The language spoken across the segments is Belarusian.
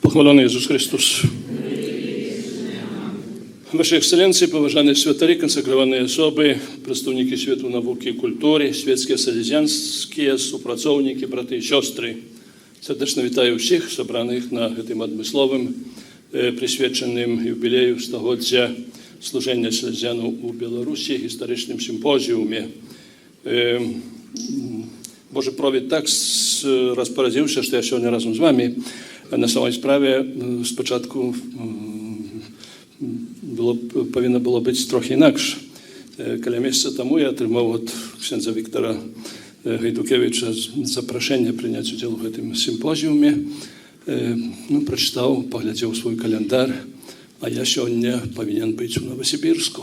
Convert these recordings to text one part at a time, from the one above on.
Похвалony Jezus Chrystus. Wasze Ekscelencje, poważane świętari, konsekrowane osoby, przedstawniki światu nauki i kultury, świeckie, salezjańskie, współpracownicy, braty i siostry. Serdecznie witam wszystkich zebranych na tym odmysłowym, przyświęconym jubileju 100-lecia służenia salezjanów u Białorusi, historycznym sympozjumie. Boże Prowied tak rozporządził się, że ja сегодня razem z wami. Na samej sprawie z początku powinno było być trochę inaczej. Kilka miesięcy temu ja otrzymał od księdza Wiktora Gajdukiewicza zaproszenie przyjąć udział w tym sympozjumie. Przeczytał, poglądał swój kalendarz, a ja сегодня powinien być w Nowosibirsku.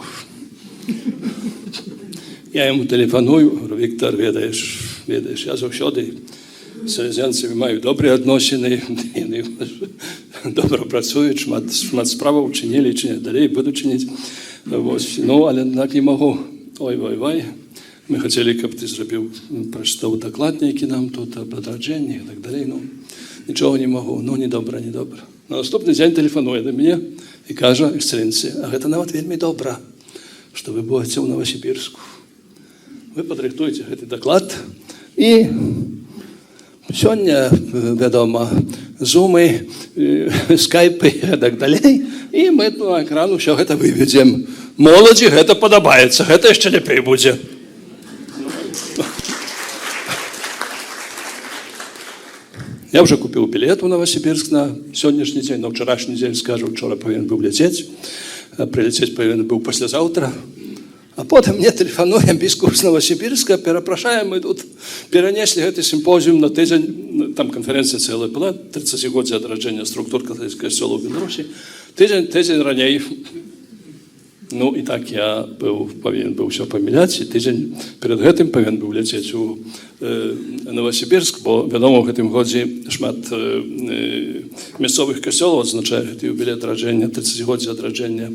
Ja mu telefonuję, mówię, Wiktor, wiesz, ja zawsze z salezjanцями mają dobre odnосiny, dobro pracują, szmat spraw uczynili, czy nie dalej będą czynić. No, ale tak nie mogą. Oj. My chcieli, żeby ty zrobił, przeczytał dokładniki nam тут, об odrodzeniu i tak dalej. No, niczego nie mogą, no niedobra. Na następny dzień telefonuje do mnie i każe, Ekscelencje, a to nawet veľmi dobra, że wy byliście w Nowosibirsku. Wy podrychtujcie ten doklad i сегодня, wiadomo, Zoomy, Skype'y i tak dalej. I my na ekranu все это выведем. Молоді это подобається, это jeszcze lepiej będzie. Я вже купив білет у Новосибірськ на сьогоднішній день, на вчорашній день, скажу, вчора повинен був летіти, а прилетіти повинен був післязавтра. А потім мені телефонує біскуп з Новосибірська, перепрошаємо, ми тут перенесли цей симпозіум на тиждень, там конференція ціла була, 30-годзе відродження структур католицького костюла в Білорусі, тиждень раніше. Ну і так я повинен був все поміняти, і тиждень перед цим повинен був летіти у Новосибірськ, бо, відомо, в цьому годі шмат місцевих костюлів відзначає юбілей відродження, 30-годзе відродження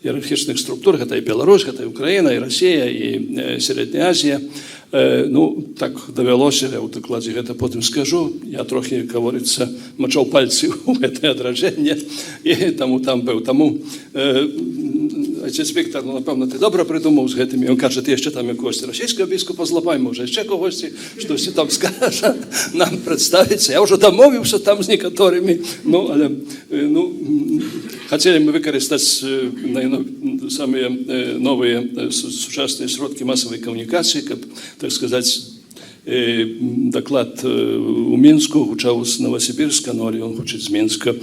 ієрархічних структур, це і Білорусь, це і Україна, і Росія, і Середня Азія. Ну, так довелося, я у докладі це потім скажу, я трохи, як говориться, мочав пальці у це відродження, і там був. Тому Ojciec Wiktor, no na pewno ty dobro придумав з гэтым. Він каже, ти ще там якогось російського біскупа злапай, може ще когось, щось там скаже, нам представиться. Я вже домовився там з некоторими, ну, але, хотіли ми використати самі нові сучасні сродки масової комунікації, як, так сказати, доклад у Мінську, учав з Новосибірська, но він хоче з Мінська.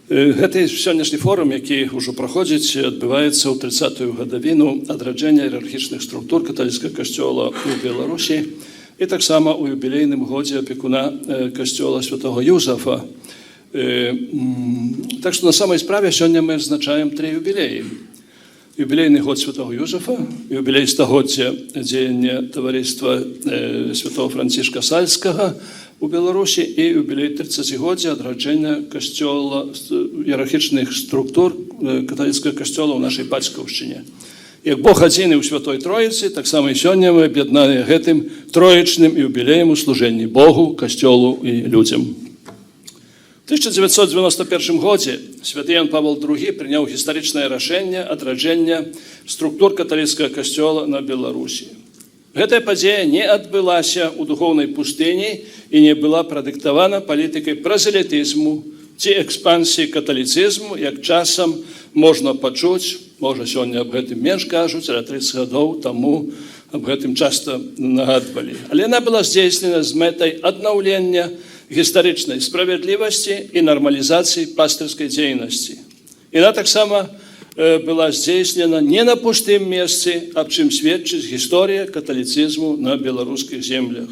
Гэты сённяшні форум, які ўжо праходзіць, адбываецца ў 30-ю гадавіну адраджэння іерархічных структур каталіцкага касцёла ў Беларусі і таксама ў юбілейным годзе апекуна касцёла святого Юзафа. Так што на самай справе сёння мы адзначаем 3 юбілеі. Юбілейны год святого Юзафа, юбілей 100-годдзя дзеяння таварыства святого Францішка Сальскага у Білорусі і юбілей 30-годдзя адраджэння касцёла іерархічных структур каталіцкага касцёла ў нашай бацькаўшчыне. Як Бог адзіны ў Святой Троіцы, таксама і сёння мы аб'яднаны гэтым троечным юбілеем у служэнні Богу, касцёлу і людзям. В 1991 годзе святы Ян Павел II прыняў гістарычнае рашэнне адраджэння структур каталіцкага касцёла на Беларусі. Гэтая падзея не адбылася ў духоўнай пустыні і не была прадыктавана палітыкай празелітызму ці экспансіі каталіцызму, як часам можна пачуць, можа сёння аб гэтым менш кажуць, але 30 гадоў таму аб гэтым часта нагадвалі. Але яна была здзейснена з мэтай аднаўлення гістарычнай справядлівасці і нармалізацыі пастырскай дзейнасці. Яна таксама была здзейснена не на пустым месцы, аб чым сведчыць гісторыя каталіцызму на беларускіх землях.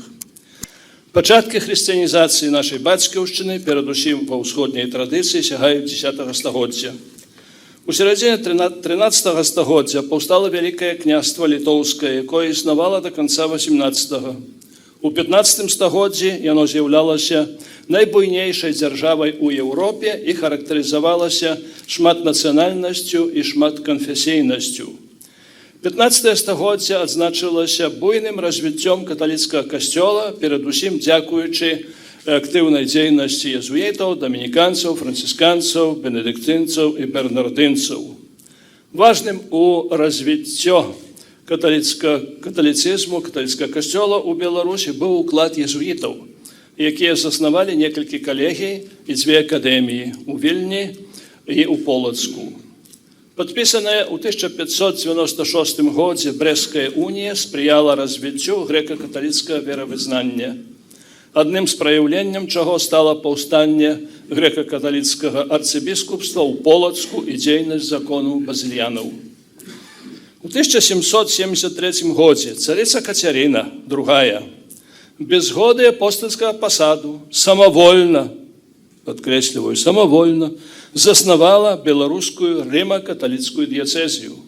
Пачаткі хрысціянізацыі нашай бацькаўшчыны, перадусім ва ўсходняй традыцыі, сягаюць 10 стагоддзя. У сярэдзіне 13 стагоддзя паўстала Вялікае княства Літоўскае, якое існавала да канца 18-го. У 15 стагоддзі яно з'яўлялася найбуйнейшай дзяржавай у Еўропе і характарызавалася шматнацыянальнасцю і шматканфесійнасцю. 15 стагоддзя адзначылася буйным развіццём каталіцкага касцёла, перадусім дзякуючы актыўнай дзейнасці езуітаў, дамініканцаў, францысканцаў, бенедыктынцаў і бернардынцаў. Важным у развіццё каталіцызму, каталіцкага касцёла ў Беларусі быў уклад езуітаў, якія заснавалі некалькі калегій і 2 акадэміі у Вільні і ў Полацку. Падпісаная ў 1596 годзе Брэсцкая унія спрыяла развіццю грэка-каталіцкага веравызнання. Адным з праяўленнем чаго стала паўстанне грэка-каталіцкага арцыбіскупства ў Полацку і дзейнасць законаў базільянаў. У 1773 годзе царица Кацярына II без згоды апостольскага пасаду самавольна, падкрэсліваю, самавольна заснавала беларускую рыма-каталіцкую дыяцэзію.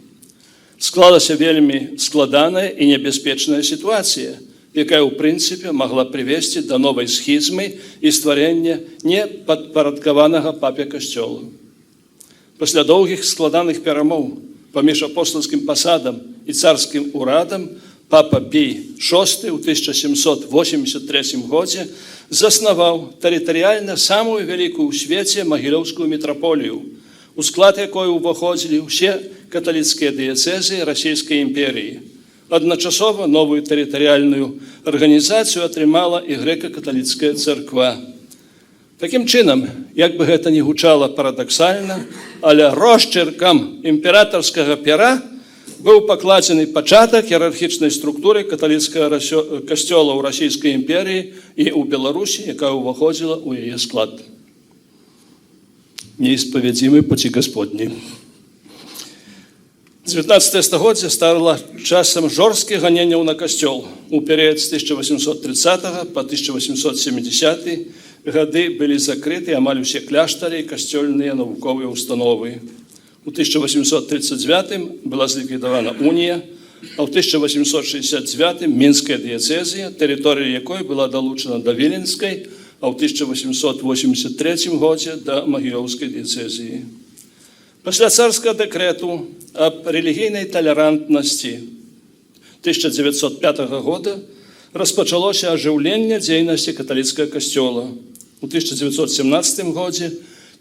Склалася вельмі складаная і небяспечная сітуацыя, якая ў прынцыпе магла прывесці да новай схізмы і стварэння непадпарадкаванага папе касцёла. Пасля доўгіх складаных перамоў паміж апостольскім пасадам і царскім урадам папа Пій VI ў 1783 годзе заснаваў тэрытарыяльна самую вялікую ў свеце магілёўскую мітраполію, у склад якой уваходзілі ўсе каталіцкія дыяцэзы Расійскай імперіі. Адначасова новую тэрытарыяльную арганізацыю атрымала і грэка-каталіцкая царква. Такім чынам, як бы гэта не гучала парадаксальна, але росчыркам імператарскага пера быў пакладзены пачатак іерархічнай структуры каталіцкага касцёла ў Расійскай імперіі і ў Беларусі, якая ўваходзіла ў яе склад. Неисповедимы пути Господни. 19 стагоддзе стала часам жорсткіх ганенняў на касцёл. У перыяд з 1830 по 1870 гады былі закрыты амаль усе кляштары і касцёльныя навуковыя установы. У 1839 была зліквідавана унія, а ў 1869 мінская дыяцэзія, тэрыторыя якой была далучана да Віленскай, а ў 1883 годзе да Магілёўскай дыяцэзіі. Пасля царскага дэкрэту аб рэлігійнай талерантнасці 1905 года распачалося ажыўленне дзейнасці каталіцкага касцёла. У 1917 годзе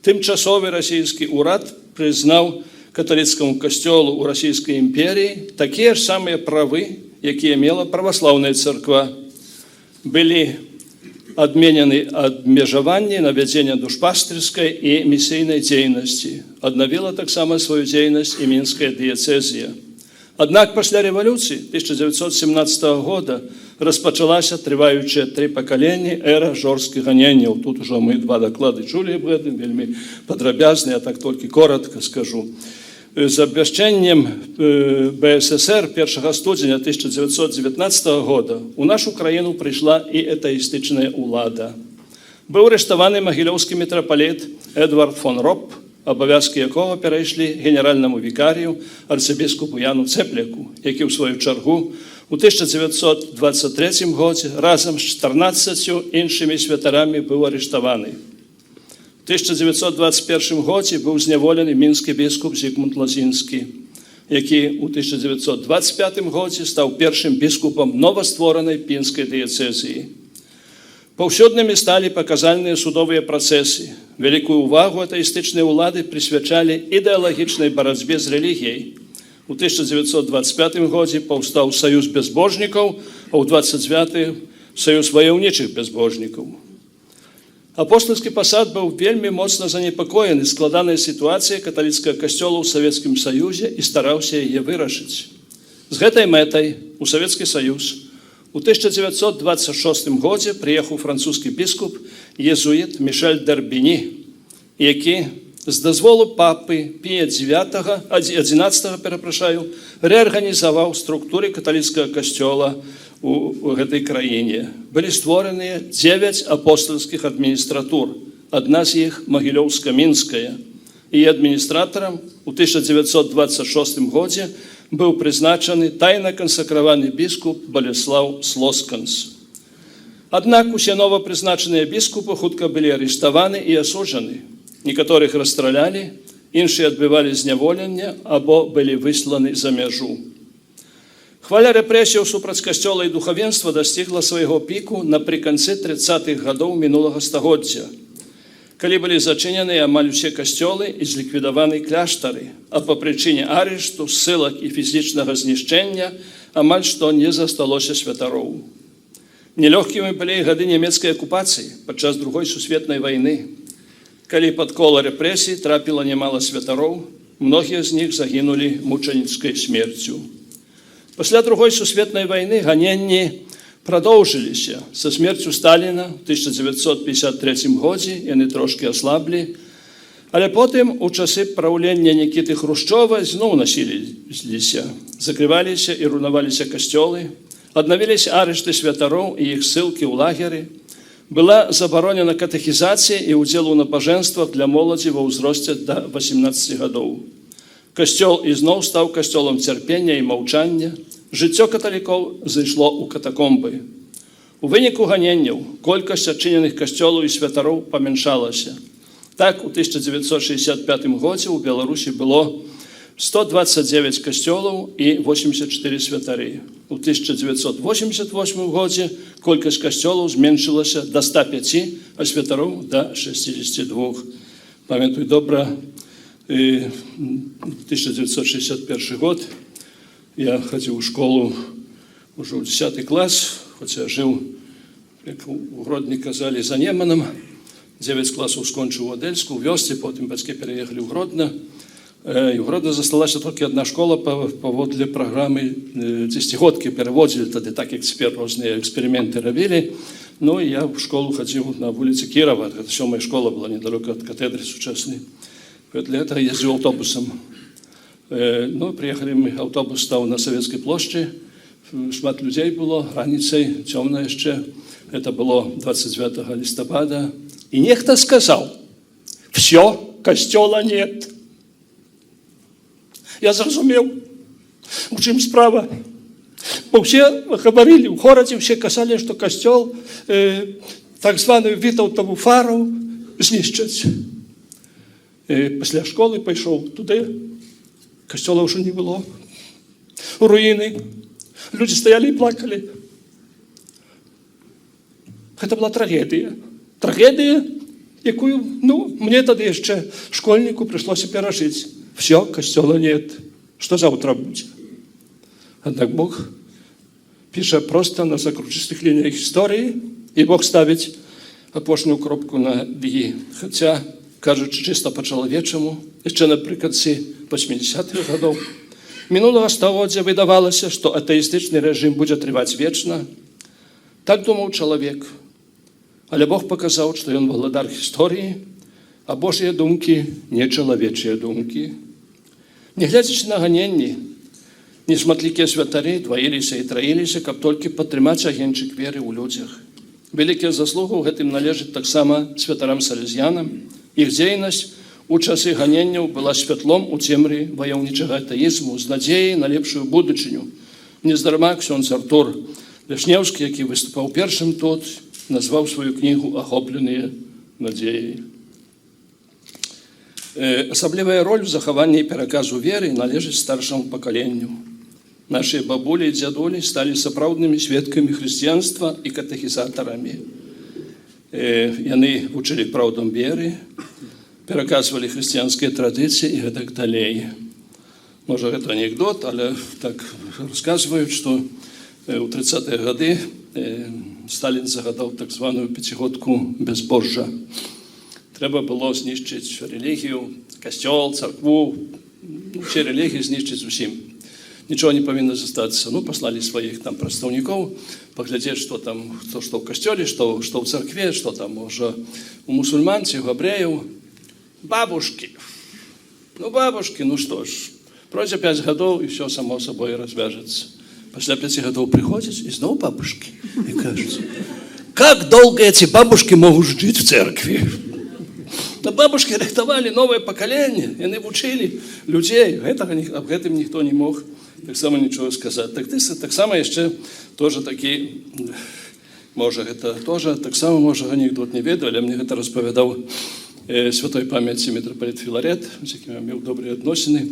тымчасовы расійскі ўрад прызнаў каталіцкаму касцёлу ў Расійскай імперіі такія ж самыя правы, якія мела праваслаўная царква. Былі адменены абмежаванні на вядзенне душпастырскай і місійнай дзейнасці. Аднавіла таксама сваю дзейнасць і мінская дыяцэзія. Аднак пасля рэвалюцыі 1917 года распачалася трываючая 3 пакаленні эра жорсткіх ганенняў. Тут ужо мы 2 даклады чулі аб гэтым, вельмі падрабязна, я так толькі коротка скажу. З абвяшчэннем БССР 1 студзеня 1919 года у нашу краіну прыйшла і этэістычная ўлада. Быў арыштаваны магілёўскі мітрапаліт Эдвард фон Ропп, абавязкі якога перайшлі генеральнаму вікарію арцыбіскупу Яну Цэпляку, які ў сваю чаргу у 1923 годзе разам з 14 іншымі святарамі быў арыштаваны. У 1921 годзе быў зняволены мінскі біскуп Зігмунд Лазінскі, які у 1925 годзе стаў першым біскупам новастворанай пінскай дыяцэзіі. Паўсюднымі сталі паказальныя судовыя працэсы. Вялікую ўвагу атэістычныя ўлады прысвячалі ідэалагічнай барацьбе з рэлігіяй. У 1925 годзе паўстаў саюз бязбожнікаў, а ў 29 саюз ваяўнічых бязбожнікаў. Апостольскі пасад быў вельмі моцна занепакоены складанай сітуацыяй каталіцкага касцёла ў Савецкім Саюзе і стараўся яе вырашыць. З гэтай мэтай у Савецкі Саюз у 1926 годзе прыехаў французскі біскуп езуіт Мішэль д'Арбіні, які з дазволу папы Пія XI рэарганізаваў структуры каталіцкага касцёла у гэтай краіне. Былі створаныя 9 апостольскіх адміністратур, адна з іх Магілёўска-Мінская. І адміністратарам у 1926 годзе быў прызначаны тайна кансакраваны біскуп Балеслаў Слосканс. Аднак усе новапрызначаныя біскупы хутка былі арыштаваны і асуджаны. Некаторых расстралялі, іншыя адбывалі зняволенне або былі высланы за мяжу. Хваля рэпрэсіяў супраць касцёла і духавенства дасцігла свайго піку напрыканцы 30-х гадоў мінулага стагоддзя, калі былі зачыненыя амаль усе касцёлы і зліквідаваны кляштары, а па прычыне арышту, ссылак і фізічнага знішчэння амаль што не засталося святароў. Нелёгкімі былі гады нямецкай акупацыі падчас Другой сусветнай вайны, калі пад кола рэпрэсій трапіла нямала святароў, многія з них загінулі мучаніцкай смерцю. Пасля Другой сусветнай вайны ганенні прадоўжыліся. Са смерцю Сталіна ў 1953 годзе яны трошкі аслаблі, але потым у часы праўлення Нікіты Хрушчова зноў насіліліся, закрываліся і руйнаваліся касцёлы, аднавіліся арышты святароў і іх ссылкі ў лагеры, была забаронена катэхізацыя і ўдзел у набажэнствах для моладзі ва ўзросце да 18 гадоў. Касцёл ізноў стаў касцёлам цярпення і маўчання, жыццё каталікоў зайшло ў катакомбы. У выніку ганенняў колькасць адчыненых касцёлаў і святароў памяншалася. Так, у 1965 годзе ў Беларусі было 129 касцёлаў і 84 святары. У 1988 годзе колькасць касцёлаў зменшылася да 105, а святароў да 62. Памятаю добра, 1961 год я хадзіў у школу ўжо ў 10 клас, хоць я жыў, як у Гродні казалі, за Неманам. 9 класаў скончыў у Адельску, у вёсцы, потым бацькі пераехалі ў Гродна. І ў Гродна засталася толькі адна школа паводле праграмы дзесяцігодкі пераводзілі, тады так як цяпер розныя эксперыменты рабілі. Ну і я ў школу хадзіў на вуліцы Кірава, гэта 7-я школа была недалёка ад катедры сучаснай. Для этого ездил автобусом. Ну, приехали мы, автобус стал на Советской площади, шмат людей было, раніцай, темно еще. Это было 29 листопада. И нехто сказал: все, костела нет. Я зразумел, у чым справа. Бо все говорили, в городе все казали, что костел, так званую Вітаўтову фару, знішчаць. Пасля школы пайшоў туды, касцёла ўжо не было, руіны, людзі стаялі і плакалі. Гэта была трагедыя, якую, мне тады яшчэ школьніку прыйшлося перажыць. Все, касцёла нет, што заўтра будзе? Аднак Бог піша проста на закручыстых лініях гісторыі, і Бог ставіць апошнюю кропку на «і». Хаця, кажучи чисто по-чалавечаму, яшчэ напрыканцы 80-х гадоў мінулага стагоддзя выдавалася, што атэістычны рэжым будзе трываць вечна. Так думаў чалавек. Але Бог паказаў, што ён валадар гісторыі, а Божыя думкі не чалавечыя думкі. Нягледзячы на ганенні, нешматлікія святары дваіліся і траіліся, каб толькі падтрымаць агеньчык веры ў людзях. Вялікія заслугу ў гэтым належыць таксама святарам-салезіянам. Іх дзейнасць у часы ганенняў была святлом у цемры ваяўнічага атэізму з надзеяй на лепшую будучыню. Нездарма ксёндз Артур Ляшнеўскі, які выступаў першым тут, назваў сваю кнігу «Ахопленыя надзеяй». Асаблівая роль у захаванні і пераказу веры належыць старшаму пакаленню. Нашыя бабулі і дзядулі сталі сапраўднымі сведкамі хрысціянства і катэхізатарамі. Яны вучылі праўдам веры, пераказвалі хрысціянскія традыцыі і гэтак далей. Можа, гэта анекдот, але так расказваюць, што ў 30-е гады Сталін загадаў так званую пяцігодку бязбожжа. Трэба было знішчыць рэлігію, касцёл, царкву, усе рэлігіі знішчыць зусім. Нічого не павінна застацца. Паслалі сваіх там прадстаўнікоў, паглядзець, што там, што ў касцёле, што ў царкве, што там, можа, у мусульман ці у габрэяў. Бабушкі. Бабушкі, што ж, пройдзе 5 гадоў, і все само сабой развяжацца. Пасля 5 гадоў прыходзяць, і зноў бабушкі. І кажуць: как долго эти бабушки могут жить в церкви? Бабушкі рыхтавалі новае пакаленне, яны вучылі людзей. Аб гэтым ніхто не мог таксама нічого сказаць. Таксама яшчэ тоже такі, можа, гэта тоже таксама, можа, анекдот не ведаю, але мне гэта распавядаў святой памяці мітрапаліт Філарет, з якім я меў добрыя адносіны.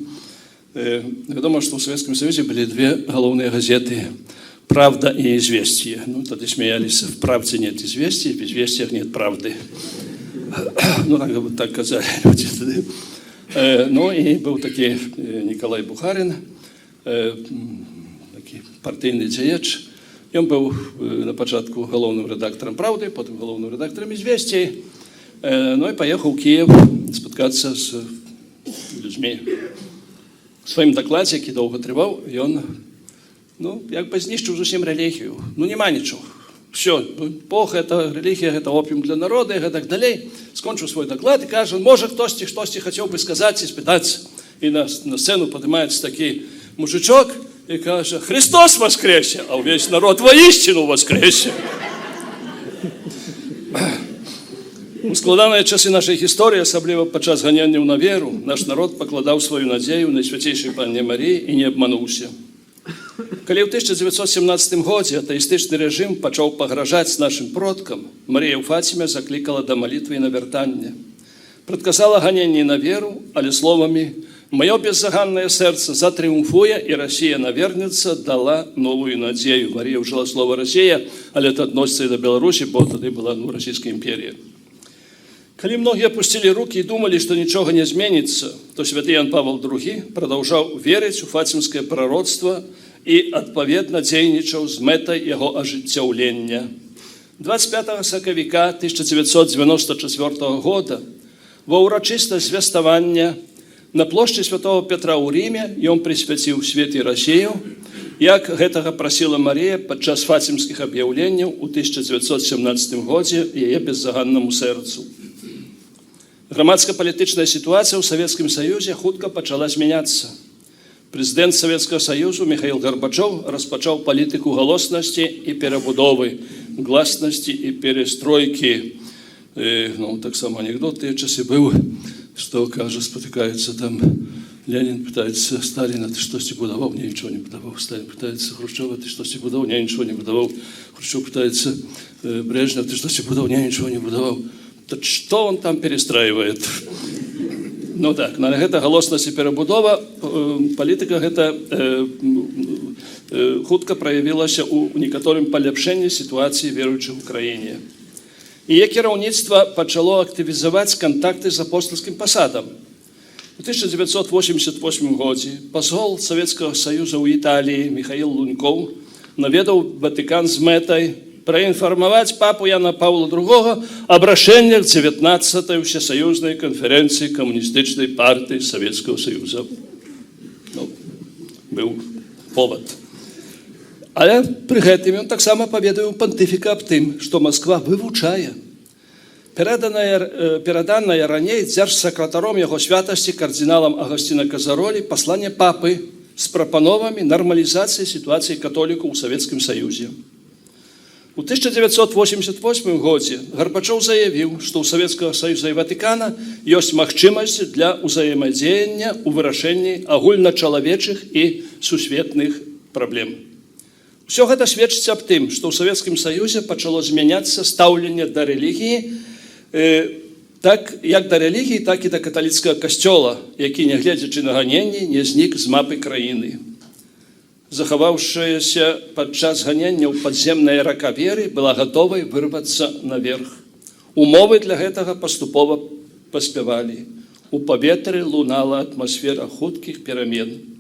Вядома, што ў Савецкім Саюзе былі две галоўныя газеты «Правда» и «Известия». Ну, тогда смеялись, в «Правде» нет известий, в «Известиях» нет правды. Ну, так казали люди. Ну, и был такой Николай Бухарин, такий партийный дзеяч. Он был на початку галоўным редактором «Правды», потом галоўным редактором «Известий». Ну, и поехал в Киев споткаться с людьми. В своем докладе, який довго тривав, він, якби знищив зовсім релігію. Ну, нема нічого. Все, Бог, это релігія, это опіум для народу, і так далі. Скончив свій доклад і каже, може хтось хотів би сказати і спитатися. І на сцену піднімається такий мужичок і каже, Христос воскресе, а весь народ воістину воскресе. У складаныя часы нашай гісторыі, асабліва падчас ганянняў на веру, наш народ пакладаў сваю надзею на Свяцейшай Панне Маріі і не абмануўся. Калі ў 1917 годзе атэістычны рэжым пачаў пагражаць нашым продкам, Марія ў Фаціме заклікала да малітвы і навяртання. Прадказала ганенні на веру, але словамі «Маё беззаганнае сэрца затрыумфуе, і Расія навернецца» дала новую надзею. Марія ўжыла слова «Расія», але это адносіцца і да Беларусі, бо тады была Расійская імперія. Калі многія апусцілі рукі і думалі, што нічога не зменіцца, то святы Ян Павел II прадаўжаў верыць у фацімскае прароцтва і адпаведна дзейнічаў з мэтай яго ажыццяўлення. 25 сакавіка 1994 года ва ўрачыстасць звяставання на плошчы Святого Петра ў Ріме ён прысвяціў свет і Расію, як гэтага прасіла Марія падчас фацімскіх аб'яўленняў у 1917 годзе яе беззаганнаму сэрцу. Грамадска-палітычная сітуацыя ў Савецкім Саюзе хутка пачала змяняцца. Прэзідэнт Савецкага Саюзу Міхаіл Гарбачоў распачаў палітыку галоснасці і перабудовы, гласнасці і перестройкі. Таксама анекдот тыя часы быў, што, кажа, спатыкаецца там Ленін, пытаецца Сталіна, ты штосьці будаваў? Не, нічого не будаваў. Сталін пытаецца Хрушчова, ты штосьці будаваў? Не, нічого не будаваў. Хрушчов пытаецца Брежнев, ты штосьці будаваў? Не, нічого не будаваў. Так что он там перестраивает? Ну так, на гэта галоснасць і перабудова, палітыка гэта хутка праявілася ў некаторым паляпшэнні сітуацыі веруючых у краіне. Яе кіраўніцтва пачало актывізаваць кантакты з апостальскім пасадам. У 1988 годзе пасол Савецкага Саюза ў Італіі Міхаіл Лунькоў наведаў Ватыкан з мэтай проинформовать папу Яна Павла II об рашениях 19-й Всесоюзной конференции Коммунистической партии Советского Союза. Был повод. Але при гэтым он так само поведал понтифика об тым, что Москва вывучае пераданное раней дзяржсакратаром яго святости кардиналом Агастина Казаролі послание папы с пропановами нормализации ситуации католиков в Советском Союзе. У 1988 годзе Гарбачоў заявіў, што ў Савецкага Саюза і Ватыкана ёсць магчымасць для ўзаемадзеяння ў вырашэнні агульначалавечых і сусветных праблем. Усё гэта сведчыць аб тым, што ў Савецкім Саюзе пачало змяняцца стаўленне да рэлігіі, як да рэлігіі, так і да каталіцкага касцёла, які, нягледзячы на ганенні, не знік з мапы краіны. Захаваўшаяся падчас ганенняў падземная рака веры была гатовай вырвацца наверх. Умовы для гэтага паступова паспявалі. У паветры лунала атмасфера хуткіх перамен.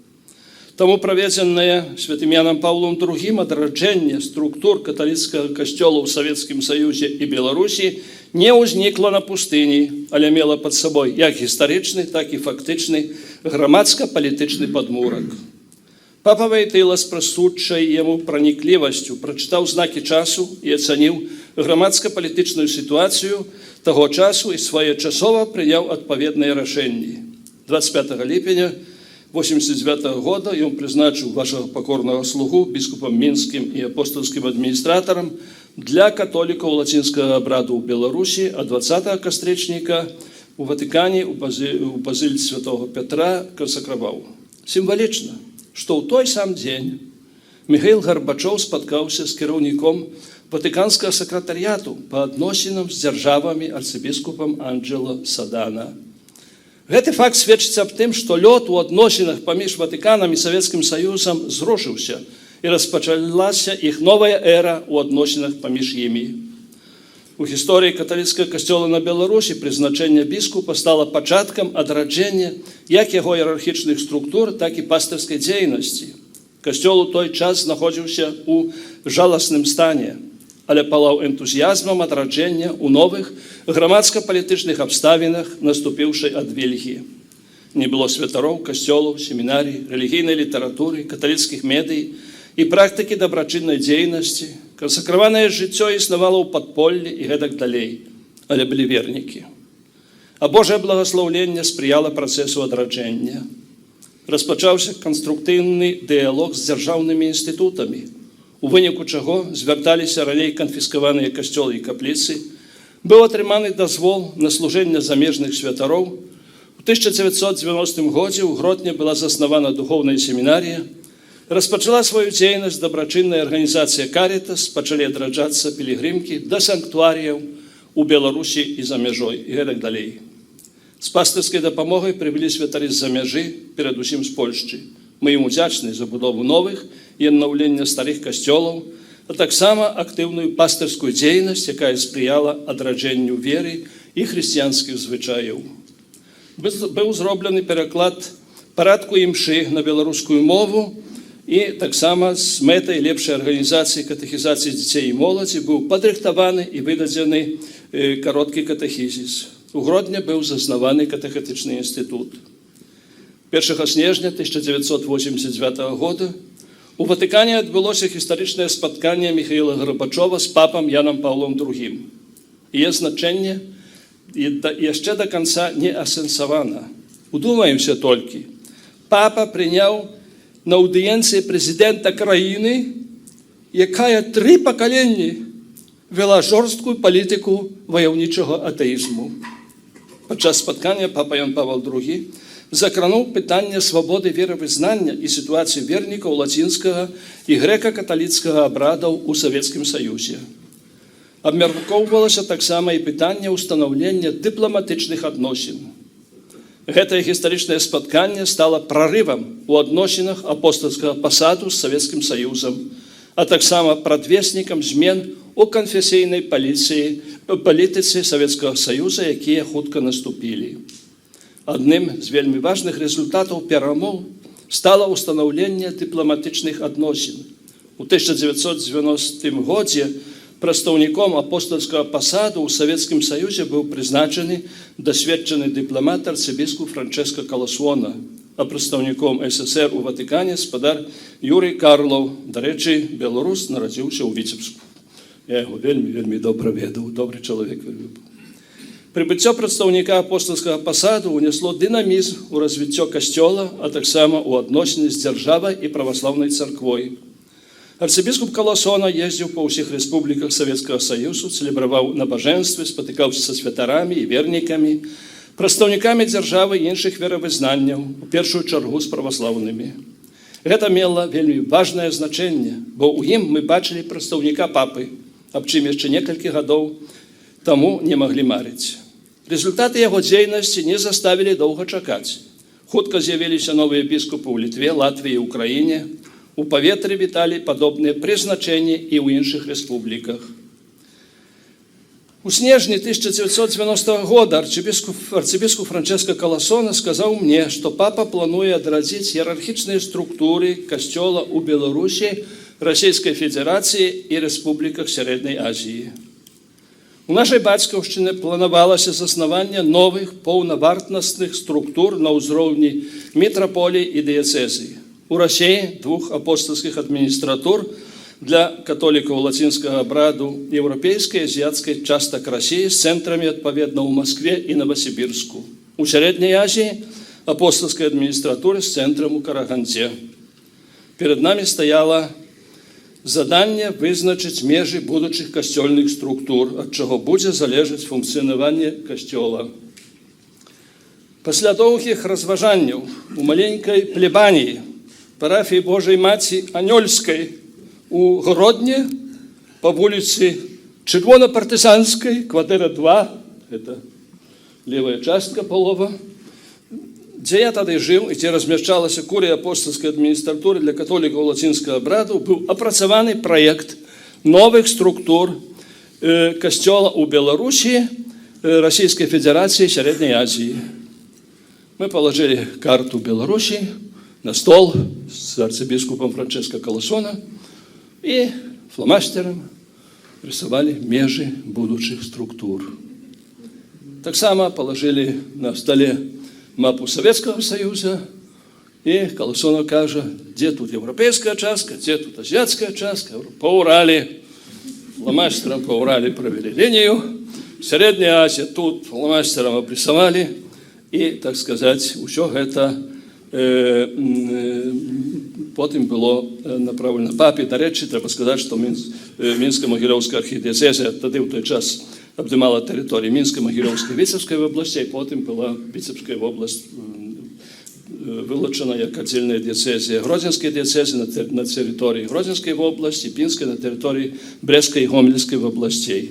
Таму праведзенае святым Янам Паўлом II адраджэнне структур каталіцкага касцёла ў Савецкім Саюзе і Беларусі не ўзнікла на пустыні, але мела пад сабой як гістарычны, так і фактычны грамадска-палітычны падмурак. Папа Войтыла з прысутчай яму праніклівасцю прачытаў знакі часу і ацаніў грамадска-палітычную сітуацыю таго часу і своечасова прыняў адпаведныя рашэнні. 25 ліпеня 1989 года ён прызначыў вашага пакорнага слугу біскупам мінскім і апостольскім адміністратарам для католікаў лацінскага абраду ў Беларусі, а 20 кастрычніка у Ватыкане у базыль Святого Петра кансакраваў. Сімвалічна, што ў той сам дзень Міхаіл Гарбачоў спаткаўся з кіраўніком Ватыканскага сакратарыяту па адносінам з дзяржавамі арцыбіскупам Анджело Садана. Гэты факт сведчыць аб тым, што лёд у адносінах паміж Ватыканам і Савецкім Саюзам зрушыўся, і распачалася іх новая эра ў адносінах паміж імі. У гісторыі каталіцкага касцёла на Беларусі прызначэнне біскупа стала пачаткам адраджэння як яго іерархічных структур, так і пастырскай дзейнасці. Касцёл у той час знаходзіўся ў жаласным стане, але палаў энтузіязмам адраджэння ў новых грамадска-палітычных абставінах, наступіўшай ад вельгі. Не было святароў, касцёлаў, семінарій, рэлігійнай літаратуры, каталіцкіх медый і практыкі дабрачыннай дзейнасці. Кансакраванае жыццё існавала ў падполлі і гэтак далей, але былі вернікі. А Божае благаслаўленне спрыяла працэсу адраджэння. Распачаўся канструктыўны дыялог з дзяржаўнымі інстытутамі, у выніку чаго звярталіся раней канфіскаваныя касцёлы і капліцы, быў атрыманы дазвол на служэнне замежных святароў. У 1990 годзе ў Гродні была заснавана духоўная семінарія, распачала сваю дзейнасць дабрачынная арганізацыя «Карітас», пачалі адраджацца пілігрымкі да санктуарыяў у Беларусі і за мяжой, і гэтак далей. З пастырскай дапамогай прыбылі святары з-за мяжы, перадусім з Польшчы. Мы ім удзячны за будову новых і аднаўлення старых касцёлаў, а таксама актыўную пастырскую дзейнасць, якая спрыяла адраджэнню веры і хрысціянскіх звычаяў. Быў зроблены пераклад парадку імшы на беларускую мову, і таксама з мэтай лепшай арганізацыі катэхізацыі дзяцей і моладзі быў падрыхтаваны і выдадзены кароткі катэхізіс. У Гродні быў заснаваны катэхетычны інстытут. 1 снежня 1989 года у Ватыкане адбылося гістарычнае спатканне Міхаіла Гарбачова з папам Янам Паўлом II. Яе значэнне яшчэ да канца не асэнсавана. Удумаемся толькі. Папа прыняў на аўдыенцыі прэзідэнта краіны, якая 3 пакаленні вела жорсткую палітыку ваяўнічага атэізму. Падчас спаткання папа Ян Павел II закрануў пытанне свабоды веравызнання і сітуацыі вернікаў лацінскага і грэка-каталіцкага абрадаў у Савецкім Саюзе. Абмяркоўвалася таксама і пытанне ўстанаўлення дыпламатычных адносін. Гэтае гістарычнае спатканне стала прарывам у адносінах апостальскага пасаду з Савецкім Саюзам, а таксама прадвеснікам змен у канфесійнай палітыцы Савецкага Саюза, якія хутка наступілі. Адным з вельмі важных результатаў перамоў стала ўстанаўленне дыпламатычных адносін. У 1990 годзе прадстаўніком апостальскага пасаду ў Савецкім Саюзе быў прызначаны дасведчаны дыпламат арцыбіскуп Франческа Каласона, а прадстаўніком СССР у Ватыкане спадар Юрый Карлаў, дарэчы, беларус, нарадзіўся ў Віцебску. Я яго вельмі добра ведаў, добры чалавек. Прыбыццё прадстаўніка апостальскага пасаду ўнесло дынамізм у развіццё касцёла, а таксама ў адносіны з дзяржавай і праваслаўнай царквой. Арцыбіскуп Каласона ездзіў па ўсіх рэспубліках Савецкага Саюзу, цэлебраваў набажэнствы, спатыкаўся са святарамі і вернікамі, прадстаўнікамі дзяржавы і іншых веравызнанняў, у першую чаргу з праваслаўнымі. Гэта мела вельмі важнае значэнне, бо ў ім мы бачылі прадстаўніка папы, аб чым яшчэ некалькі гадоў таму не маглі марыць. Результаты яго дзейнасці не заставілі доўга чакаць. Хутка з'явіліся новыя біскупы ў Літве, Латвіі і Украіне. У паветры віталі падобныя прызначэнні і ў іншых рэспубліках. У снежні 1990 года арцыбіскуп Франческа Каласона сказаў мне, што папа плануе адрадзіць іерархічныя структуры касцёла ў Беларусі, Расійскай Федэрацыі і рэспубліках Сярэдняй Азіі. У нашай бацькаўшчыне планавалася заснаванне новых паўнавартасных структур на ўзроўні мітраполій і дыяцэзій. У Расіі 2 апостальскіх адміністратур для католікаў лацінскага абраду еўрапейскай і азіяцкай частак Расіі з цэнтрамі адпаведна ў Маскве і Новасібірску. У Сярэдняй Азіі апостальскай адміністратуры з цэнтрам у Карагандзе. Перад намі стаяла заданне вызначыць межы будучых касцёльных структур, ад чаго будзе залежаць функцыянаванне касцёла. Пасля доўгіх разважанняў у маленькай плебаніі парафіі Божай Маці Анёльскай у Гродні па вуліцы Чырвонапартызанскай, кватэра 2, гэта левая частка палова, дзе я тады жыў і дзе размяшчалася курыя апостальскай адміністратуры для католікаў лацінскага абраду, быў апрацаваны праект новых структур касцёла ў Беларусі, Расійскай Федэрацыі, Сярэдняй Азіі. Мы палажылі карту Беларусі на стол з арцыбіскупам Франчэска Каласона і фломастерам рисовали межы будучых структур. Таксама палажылі на столе мапу Савецкага Саюза, і Каласонов кажа, дзе тут еўрапейская частка, дзе тут азіяцкая частка. Па Уралі, фломастерам па Уралі правялі лінію, Сярэдняя Азія тут фломастерам абрисавалі, і, так сказаць, усё гэта потым было направлена папе. До речі, треба сказати, що Мінська-Могилівська архідієцезія тоді в той час обдимала територію Мінська-Могилівської, Віцебської області, і потім була Віцебська область вилучена як отдельна дієцезія Гродзенської дієцезії на території Гродзенської області, Пінської на території Брестської і Гомельської областей.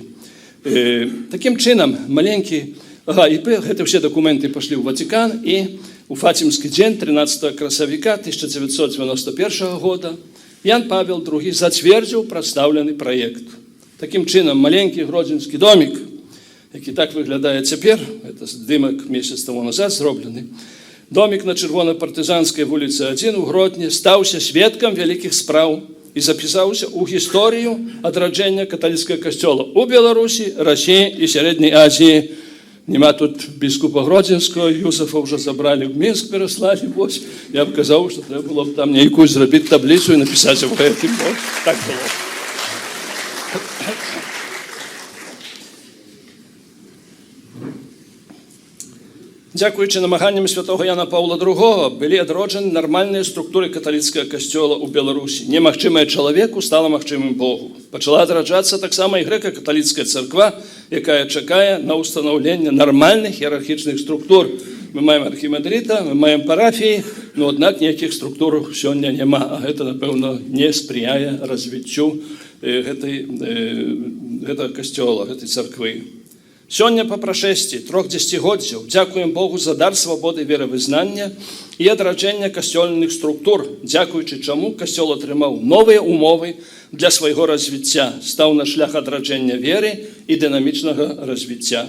Таким чином, маленький... і гэта все документы пошли в Ватикан, и у Фатимский день 13 красавіка 1991 года Ян Павел II зацвердзіў прадстаўлены проект. Таким чином, маленький гродзенскі домик, які так выглядае цяпер, это здымак месяц тому назад зроблены, домик на Чырвона-партызанскай вуліцы 1 у Гродні стаўся сведкам вялікіх спраў і запісаўся ў гісторыю адраджэння каталіцкага касцёла у Беларусі, Расіі і Сярэдняй Азіі. Нема тут біскупа Гродзенского, Юсафа уже забрали в Минск, переслали. Вот. Я б казав, що треба було б там якусь зробити таблицю і написати в гэтым. Так було. Дзякуючы намаганням святого Яна Паўла II былі адроджаны нармальныя структуры каталіцкага касцёла ў Беларусі. Немагчымае чалавеку стала магчымым Богу. Пачала адраджацца таксама і грэка-каталіцкая царква, якая чакае на ўстанаўленне нармальных іерархічных структур. Мы маем архімандрыта, мы маем парафіі, но аднак ніякіх структур сёння няма, а гэта, напэўна, не спрыяе развіццю гэтага касцёла, гэтай царквы. Сёння па прашэсці 3 дзесяцігоддзяў дзякуем Богу за дар свабоды веравызнання і адраджэння касцёльных структур, дзякуючы чаму касцёл атрымаў новыя умовы для свайго развіцця, стаў на шлях адраджэння веры і дынамічнага развіцця.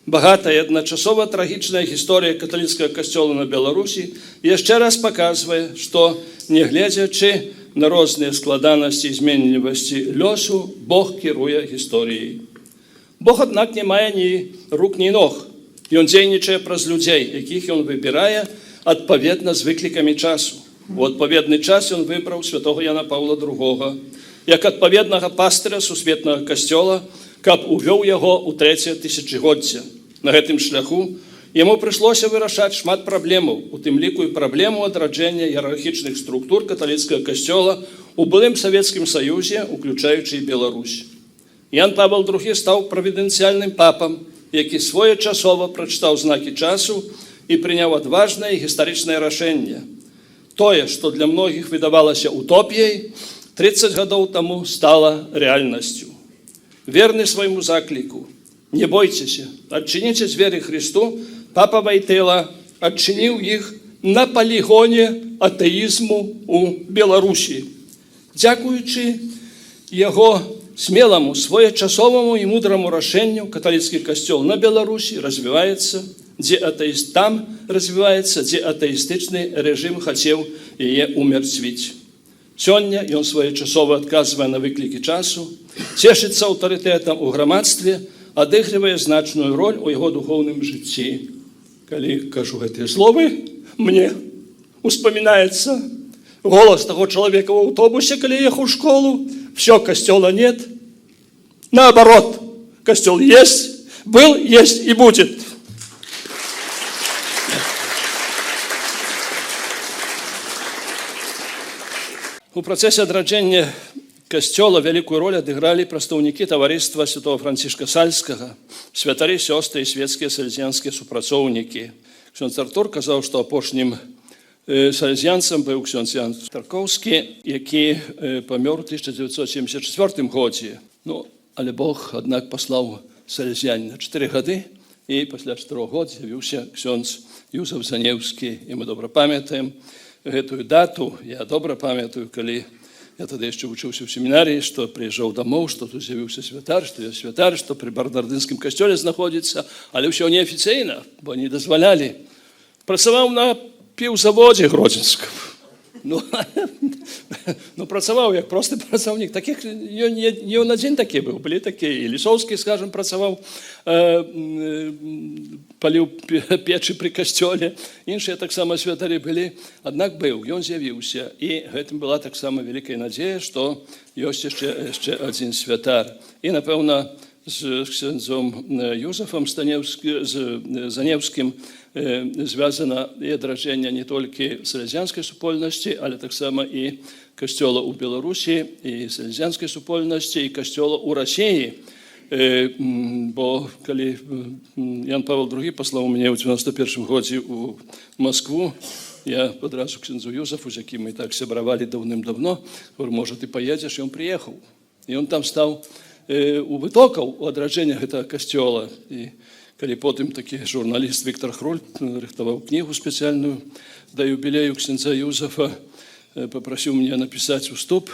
Багатая адначасова трагічная гісторыя каталіцкага касцёла на Беларусі яшчэ раз паказвае, што, нягледзячы на розныя складанасці і зменлівасці лёсу, Бог кіруе гісторыяй. Бог, аднак, не мае ні рук, ні ног. Ён дзейнічае праз людзей, якіх ён выбірае адпаведна з выклікамі часу. У адпаведны час ён выбраў святого Яна Паўла II як адпаведнага пастыра сусветнага касцёла, каб увёў яго ў 3-е тысячагоддзе. На гэтым шляху яму прыйшлося вырашаць шмат праблемаў, у тым ліку і праблему адраджэння іерархічных структур каталіцкага касцёла у былым Савецкім Саюзе, уключаючы і Беларусь. Ян Павел II стаў правідэнцыяльным папам, які своечасова прачытаў знакі часу і прыняў адважнае і гістарычнае рашэнне. Тое, што для многіх выдавалася утопіяй, 30 гадоў таму стала рэальнасцю. Верны свайму закліку, не бойцеся, адчыніце дзверы Христу, папа Вайтэла адчыніў іх на палігоне атэізму ў Беларусі. Дзякуючы яго смелому, своечасовому і мудраму рашэнню каталіцкі касцёл на Беларусі развіваецца, дзе там развіваецца, дзе атэістычны рэжым хацеў яе умерцвіць. Сёння ён своечасова адказвае на выклікі часу, цешыцца аўтарытэтам у грамадстве, адыгрывае значную роль у яго духоўным жыцці. Калі кажу гэтыя словы, мне успамінаецца голос таго чалавека ў аўтобусе, калі ехаў у школу. Все, костела нет. Наоборот, костел есть, был, есть и будет. У працэсе адраджэння касцёла вялікую роль адыгралі прадстаўнікі таварыства святого Францішка Сальскага, святары, сёстры і свецкія сальзіянскія супрацоўнікі. Ксёндз Артур казаў, што апошнім сальзіянцам быў ксёндз Ян Таркоўскі, які памёр у 1974 годзе. Але Бог, аднак, паслаў сальзян на 4 гады, І пасля 4 год з'явіўся ксёндз Юзаф Занеўскі. І мы добра памятаем гэтую дату. Я добра памятаю, калі я тады яшчэ вучыўся ў семінарыі, што прыязджаў дамоў, што тут з'явіўся святар, што я святар, што пры Бернардынскім касцёле знаходзіцца, але ўсё неафіцыйна, бо не дазвалялі. Працаваў на піўзаводзе гродзенскім. Ну, працаваў як просты працаўнік. Такіх не ён адзін такі быў. Былі такія. І Лісоўскі, скажам, працаваў, паліў печы пры касцёле. Іншыя таксама святары былі. Аднак быў, ён з'явіўся. І гэтым была таксама вялікая надзея, што ёсць яшчэ адзін святар. І, напэўна, з ксяндзом Юзафам Занеўскім звязана і адраджэнне не толькі салезіянскай супольнасці, але таксама і касцёла ў Беларусі, і салезіянскай супольнасці, і касцёла ў Расіі. Бо калі Ян Павел II паслаў мяне ў 91 годзе ў Маскву, я адразу ксяндзу Юзафу, з якім мы так сябравалі даўным-давно, говорю, можа, ты паедзеш? І ён прыехаў. І ён там стаў у вытокаў у адраджэння гэтага касцёла. І калі потым такі журналіст Віктор Хруль рыхтаваў кнігу спецыяльную да юбілею ксяндза Юзафа, папрасіў мяне напісаць уступ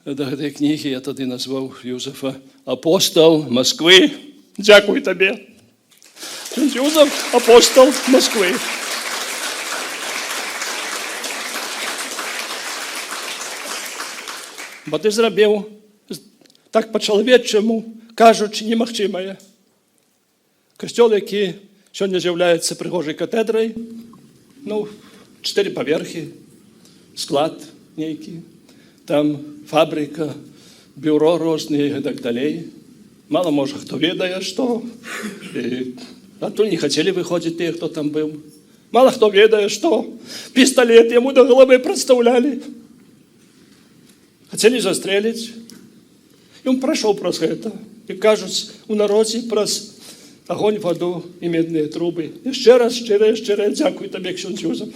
да гэтай кнігі, я тады назваў Юзафа апостол Масквы. Дзякуй табе. Ксяндз Юзаф апостол Масквы. Бо ты зрабіў так па-чалавечаму, кажучы, немагчымае. Касцёл, які сёння з'яўляецца прыгожай катэдрай, 4 паверхі, склад нейкі, там фабрыка, бюро розныя і гэтак далей. Мала, можа, хто ведае, што. Адтуль не хацелі выходзіць тыя, хто там быў. Мала хто ведае, што пісталет яму да галавы прадстаўлялі. Хацелі застрэліць. Ён прайшоў праз гэта. І кажуць, у народзе праз агонь, ваду і медныя трубы. Яшчэ раз шчырая дзякуй табе, ксёндз Юзаф.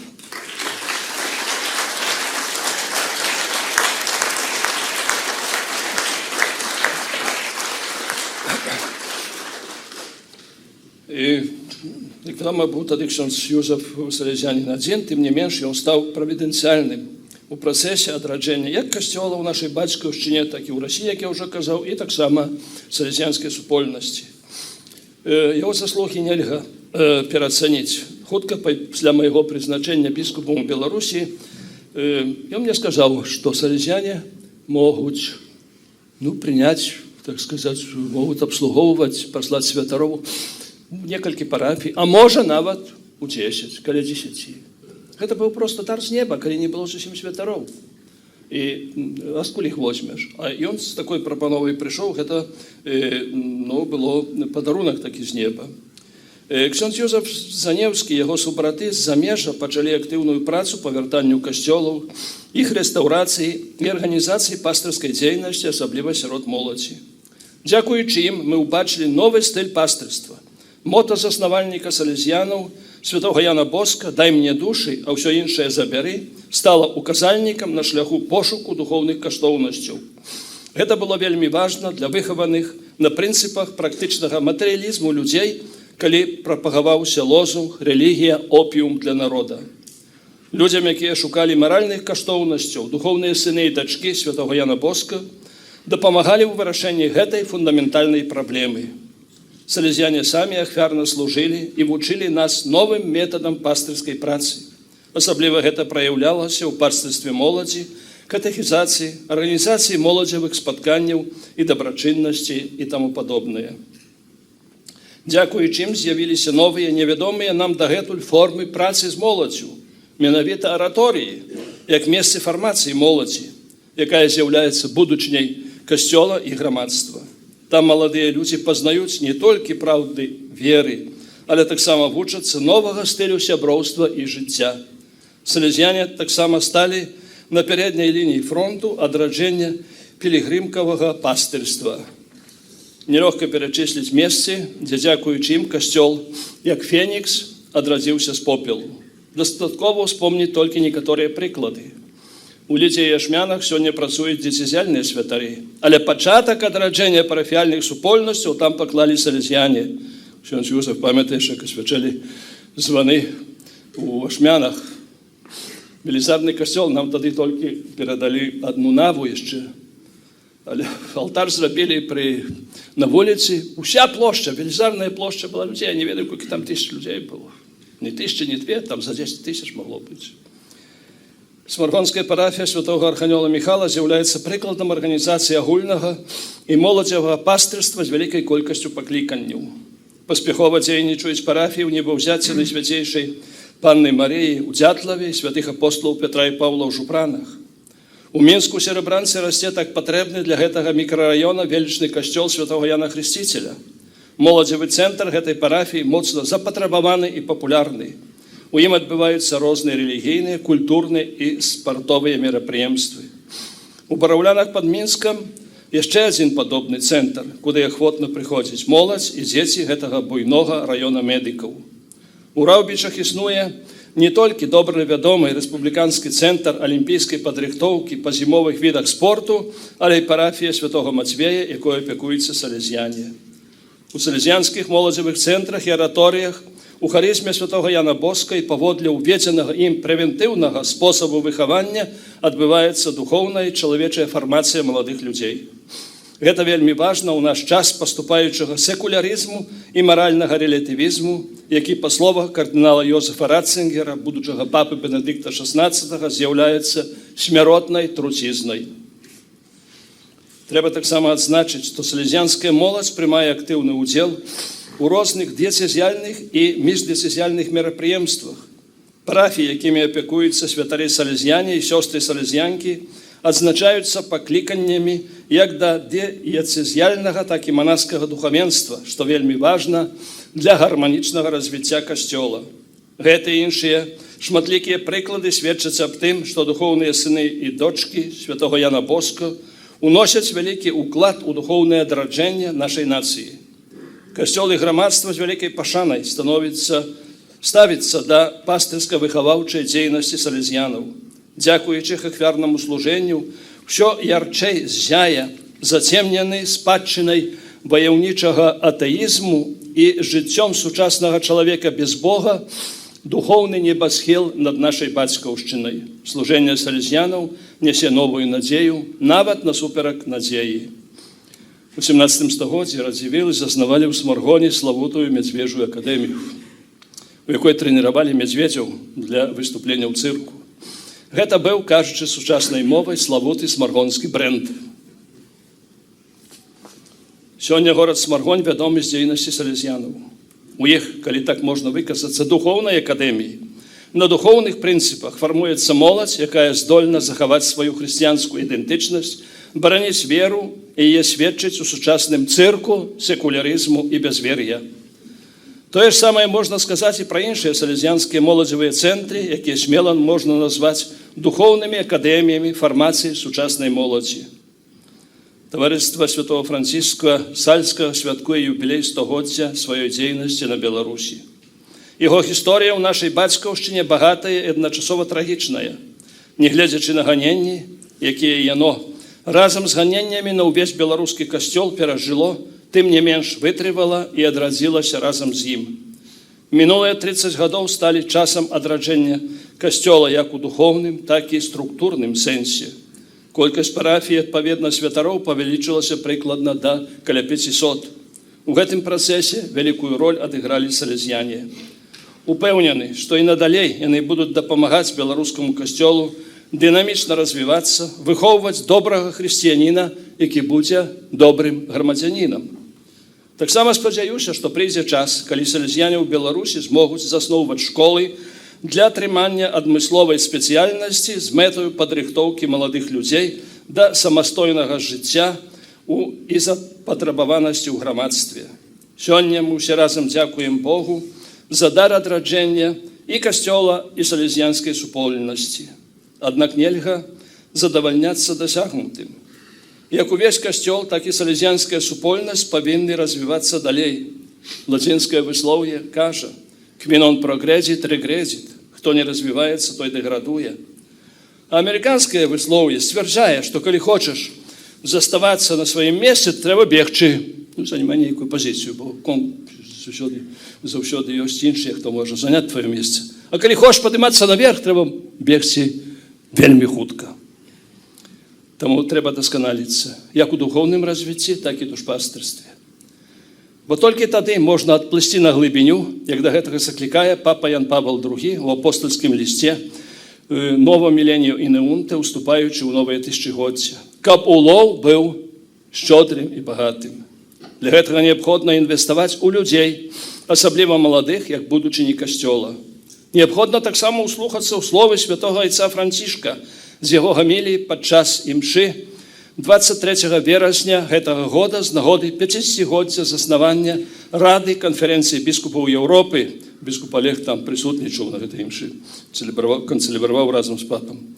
І вядома, быў тады ксёндз Юзаф салезянін адзін, тым не менш ён стаў правідэнцыяльным у працэсе адраджэння як касцёла ў нашай бацькаўшчыне, так і ў Расіі, як я ўжо казаў, і таксама салезіянскай супольнасці. Яго заслугі нельга пераацаніць. Хутка пасля майго прызначэння біскупам у Беларусі ён мне сказаў, што салезяне могуць прыняць, так сказаць, могуць абслугоўваць, паслаць святароў некалькі парафій, а можа нават у 10, каля 10. Гэта быў проста дар з неба, калі не было зусім святароў. І адкуль іх возьмеш? А ён з такой прапановай прыйшоў, гэта было падарунак такі з неба. Ксёндз Юзаф Занеўскі, яго супраты з замежжа пачалі актыўную працу па вяртанню касцёлаў, іх рэстаўрацыі і арганізацыі пастырскай дзейнасці, асабліва сярод моладзі. Дзякуючы ім мы ўбачылі новы стыль пастырства. Мота заснавальніка салезіянаў святого Яна Боска «Дай мне душы, а ўсё іншае забяры» стала указальнікам на шляху пошуку духоўных каштоўнасцяў. Гэта было вельмі важна для выхаваных на прынцыпах практычнага матэрыялізму людзей, калі прапагаваўся лозунг «Рэлігія – опіум для народа». Людзям, якія шукалі маральных каштоўнасцяў, духоўныя сыны і дачкі святого Яна Боска дапамагалі ў вырашэнні гэтай фундаментальнай праблемы. Салезяне самі ахвярна служылі і вучылі нас новым метадам пастырскай працы. Асабліва гэта праяўлялася ў пастырстве моладзі, катэхізацыі, арганізацыі моладзевых спатканняў і дабрачыннасці і таму падобнае. Дзякуючы ім з'явіліся новыя, невядомыя нам дагэтуль формы працы з моладзю, менавіта араторыі, як месцы фармацыі моладзі, якая з'яўляецца будучыняй касцёла і грамадства. Там маладыя людзі пазнаюць не толькі праўды веры, але таксама вучацца новага стылю сяброўства і жыцця. Салезяне таксама сталі на пярэдняй лініі фронту адраджэння пілігрымкавага пастырства. Нелёгка перачысліць месцы, дзе дзякуючы ім касцёл, як фенікс, адрадзіўся з попелу. Дастаткова ўспомніць толькі некаторыя прыклады. У Лідзе і Яшмянах сёння працуюць дзецізяльныя святары, але пачатак адраджэння парафіяльных супольнасцяў там паклалі салезяне. Ksiądz Józef, pamiętasz, jak освячали звони у Ошмянах. Велізарний костел, нам тоді тільки передали одну наву ще. Але алтарь зробили на вулиці. Уся площа, велізарна площа була людей. Я не ведаю, скільки там тисяч людей було. Не тисяча, не дві, там за 10 тисяч могло бути. Сморгонська парафія святого Архангела Михайла з'являється прикладом організації агульного і молодого пастирства з великою кількістю покликаннів. Поспіхово дзейнічують парафії в небовзяці Найсвятейшої Панни Марії у Дятлові, святих апостолів Петра і Павла у Жупранах. У Мінську Серебранці росте так потрібний для гэтага мікрорайону величний костел святого Яна Хрестителя. Молодзевый центр гэтай парафіі моцна запатрабаваны і папулярны. У ім адбываюцца розныя рэлігійныя, культурныя і спартовыя мерапрыемствы. У Бараўлянах пад Мінскам яшчэ адзін падобны цэнтр, куды ахвотна прыходзіць моладзь і дзеці гэтага буйнога раёна медыкаў. У Раўбічах існуе не толькі добра вядомы рэспубліканскі цэнтр алімпійскай падрыхтоўкі па зімовых відах спорту, але і парафія святого Мацвея, якой апякуюцца салезіяне. У салезіянскіх моладзевых цэнтрах і араторыях у харызме святого Яна Боска і паводле ўведзенага ім прэвентыўнага спосабу выхавання адбываецца духоўная і чалавечая фармацыя маладых людзей. Гэта вельмі важна ў наш час паступаючага секулярызму і маральнага рэлятывізму, які, па словах кардынала Йозефа Ратцингера, будучага папы Бенедыкта XVI, з'яўляецца смяротнай труцізнай. Трэба таксама адзначыць, што салезіянская моладзь прымае актыўны ўдзел у розных дыяцэзіяльных і міждыяцэзіяльных мерапрыемствах. Парафіі, якімі апякуюцца святары салезіяне і сёстры салезіянкі, адзначаюцца пакліканнямі як да дыяцэзіяльнага, так і манаскага духавенства, што вельмі важна для гарманічнага развіцця касцёла. Гэта і іншыя шматлікія прыклады сведчаць аб тым, што духоўныя сыны і дочкі святого Яна Боска уносяць вялікі ўклад у духоўнае адраджэнне нашай нацыі. Касцёл і грамадства з вялікай пашанай ставіцца да пастырска-выхаваўчай дзейнасці салезіянаў. Дзякуючы іх ахвярнаму служэнню, ўсё ярчэй ззяе зацемнены спадчынай ваяўнічага атэізму і жыццём сучаснага чалавека без Бога духоўны небасхіл над нашай бацькаўшчынай. Служэнне салезіянаў нясе новую надзею, нават насуперак надзеі. У 17 стагоддзі радзівілы заснавалі ў Сморгоне славутую мядзвежую акадэмію, у якой трэніравалі мядзведзяў для выступлення ў цырку. Гэта быў, кажучы сучаснай мовай, славуты смаргонскі брэнд. Сёння горад Сморгонь вядомы з дзейнасці салезіянаў. У іх, калі так можна выказацца, духоўнай акадэміі. На духоўных прынцыпах фармуецца моладзь, якая здольна захаваць сваю хрысціянскую ідэнтычнасць, бараніць веру і яе сведчыць у сучасным цырку, секулярызму і бязвер'я. Тое ж самае можна сказаць і пра іншыя салезіянскія моладзевыя цэнтры, якія смела можна назваць духоўнымі акадэміямі фармацыі сучаснай моладзі. Таварыства святого Франціска Сальскага святкуе юбілей 100-годдзя сваёй дзейнасці на Беларусі. Яго гісторыя ў нашай бацькаўшчыне багатая і адначасова трагічная, нягледзячы на ганенні, якія яно разам з ганеннямі на ўвесь беларускі касцёл перажыло, тым не менш вытрывала і адрадзілася разам з ім. Мінулыя 30 гадоў сталі часам адраджэння касцёла як у духоўным, так і структурным сэнсе. Колькасць парафій, адпаведна святароў, павялічылася прыкладна да каля 500. У гэтым працэсе вялікую роль адыгралі салезіяне. Упэўнены, што і надалей яны будуць дапамагаць беларускаму касцёлу дынамічна развівацца, выхоўваць добрага хрысціяніна, які будзе добрым грамадзянінам. Таксама спадзяюся, што прыйдзе час, калі салезіяне ў Беларусі змогуць засноўваць школы для атрымання адмысловай спецыяльнасці з мэтаю падрыхтоўкі маладых людзей да самастойнага жыцця і запатрабаванасці ў грамадстве. Сёння мы ўсе разам дзякуем Богу за дар адраджэння і касцёла, і салезіянскай супольнасці. Аднак нельга задавальняцца дасягнутым. Як увесь касцёл, так і салезіянская супольнасць павінны развівацца далей. Лацінскае выслоўе кажа: «Квін он прогрэдзіт, рэгрэдзіт». Хто не развіваецца, той дэградуе. А амерыканскае выслоўе сцвярджае, што калі хочаш заставацца на сваім месцы, трэба бегчы. Занімаць нейкую пазіцыю, бо заўсёды ёсць іншыя, хто можа заняць твоё месца. А калі хочаш падымацца наверх, трэба бегці вельмі хутка. Таму трэба дасканаліцца як у духоўным развіцці, так і душпастырстве. Бо толькі тады можна адплысці на глыбіню, як да гэтага заклікае папа Ян Павел II у апостольскім лісце «Нова міленію і неунте, уступаючи у нове тисячогоддя, каб улов быў шчодрым і багатым. Для гэтага неабходна інвеставаць у людзей, асабліва маладых, як будучыні касцёла. Неабходна таксама услухацца ў словы святога айца Францішка з яго гаміліі падчас імшы 23 верасня гэтага года з нагоды 50-годдзя заснавання Рады канферэнцыі біскупаў Еўропы. Біскуп Олег там прысутнічаў на гэтай імшы, канцэлябраваў разам з папам.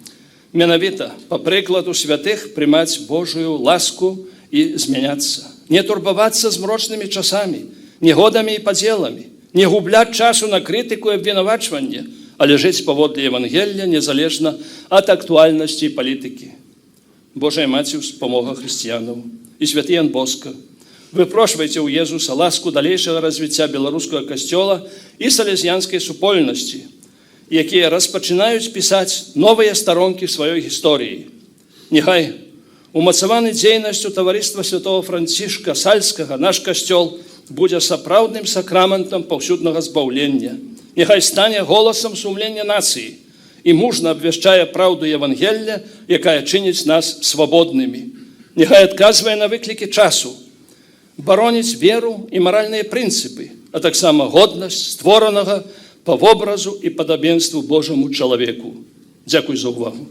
Менавіта па прыкладу святых прымаць Божую ласку і змяняцца. Не турбавацца змрочнымі часамі, негодамі і падзеламі, не губляць часу на крытыку і абвінавачванне, але жыць паводле Евангелля незалежна ад актуальнасці і палітыкі. Божая Маці ўспамога хрысціянаў і святы Ян Боска, выпрошвайце ў Езуса ласку далейшага развіцця беларускага касцёла і салезіянскай супольнасці, якія распачынаюць пісаць новыя старонкі сваёй гісторыі. Няхай умацаваны дзейнасцю таварыства святого Францішка Сальскага наш касцёл будзе сапраўдным сакраментам паўсюднага збаўлення. Няхай стане голасам сумлення нацыі і мужна абвяшчае праўду Евангелля, якая чыніць нас свабоднымі. Няхай адказвае на выклікі часу, бароніць веру і маральныя прынцыпы, а таксама годнасць створанага па вобразу і падабенству Божаму чалавеку. Дзякуй за ўвагу.